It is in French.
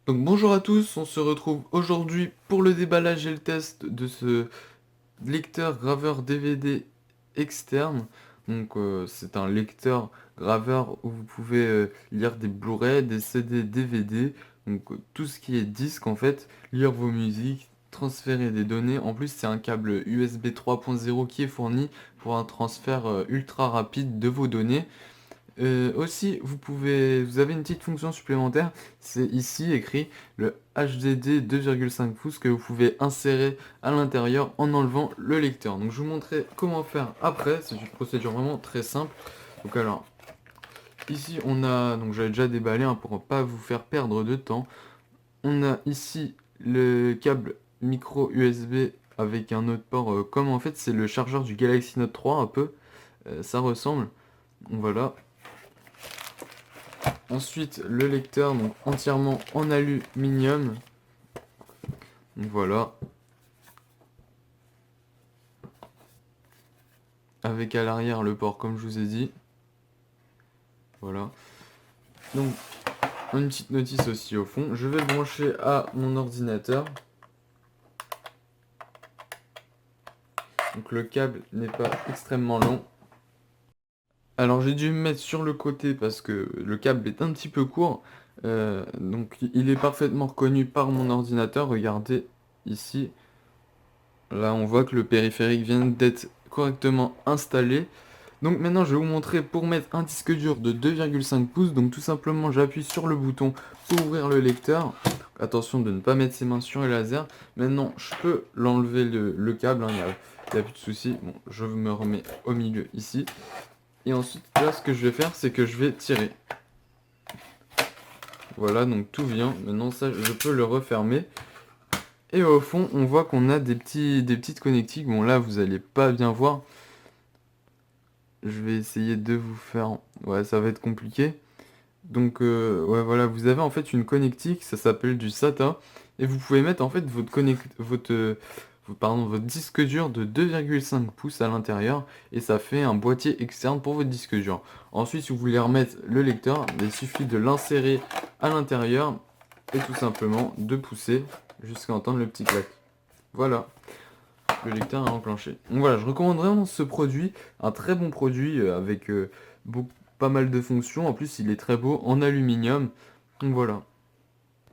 Donc bonjour à tous, on se retrouve aujourd'hui pour le déballage et le test de ce lecteur graveur DVD externe. Donc c'est un lecteur graveur où vous pouvez lire des Blu-ray, des CD, DVD, donc tout ce qui est disque en fait, lire vos musiques, transférer des données. En plus c'est un câble USB 3.0 qui est fourni pour un transfert ultra rapide de vos données. Aussi, vous avez une petite fonction supplémentaire, c'est ici écrit le HDD 2,5 pouces que vous pouvez insérer à l'intérieur en enlevant le lecteur. Donc je vous montrerai comment faire après, c'est une procédure vraiment très simple. Donc alors, ici on a, donc j'avais déjà déballé hein, pour pas vous faire perdre de temps. On a ici le câble micro USB avec un autre port, comme en fait c'est le chargeur du Galaxy Note 3 un peu, ça ressemble. Donc voilà. Ensuite, le lecteur, donc entièrement en aluminium. Donc voilà. Avec à l'arrière le port, comme je vous ai dit. Voilà. Donc, une petite notice aussi au fond. Je vais le brancher à mon ordinateur. Donc le câble n'est pas extrêmement long. Alors j'ai dû me mettre sur le côté parce que le câble est un petit peu court. Donc il est parfaitement reconnu par mon ordinateur. Regardez ici. Là on voit que le périphérique vient d'être correctement installé. Donc maintenant je vais vous montrer pour mettre un disque dur de 2,5 pouces. Donc tout simplement j'appuie sur le bouton pour ouvrir le lecteur. Attention de ne pas mettre ses mains sur le laser. Maintenant je peux l'enlever le câble, hein, il n'y a plus de souci. Bon, je me remets au milieu ici. Et ensuite là ce que je vais faire c'est que je vais tirer. Voilà, donc tout vient. Maintenant ça je peux le refermer. Et au fond on voit qu'on a des petites connectiques. Bon là vous allez pas bien voir. Je vais essayer de vous faire... Ouais, ça va être compliqué. Donc, ouais, voilà, vous avez en fait une connectique, ça s'appelle du SATA. Et vous pouvez mettre en fait votre disque dur de 2,5 pouces à l'intérieur. Et ça fait un boîtier externe pour votre disque dur. Ensuite, si vous voulez remettre le lecteur, il suffit de l'insérer à l'intérieur. Et tout simplement de pousser jusqu'à entendre le petit clac. Voilà. Le lecteur est enclenché. Donc voilà, je recommande vraiment ce produit, un très bon produit avec pas mal de fonctions. En plus, il est très beau en aluminium. Donc voilà.